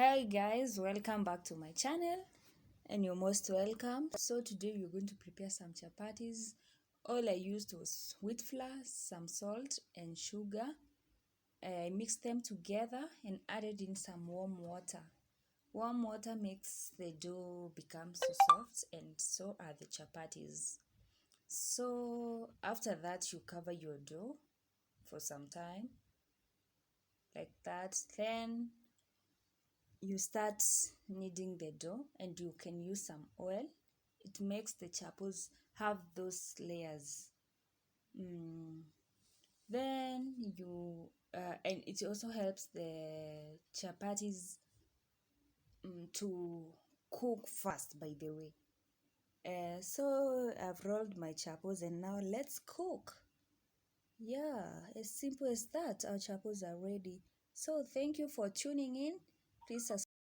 Hi guys, welcome back to my channel and you're most welcome. So today we're going to prepare some chapatis. All I used was wheat flour, some salt and sugar. I mixed them together and added in some warm water. Warm water makes the dough become so soft, and so are the chapatis. So after that you cover your dough for some time like that. Then you start kneading the dough and you can use some oil. It makes the chapos have those layers. mm. Then you and it also helps the chapatis to cook fast, by the way. So I've rolled my chapos and now let's cook. Yeah, as simple as that, our chapos are ready. So thank you for tuning in. Please subscribe.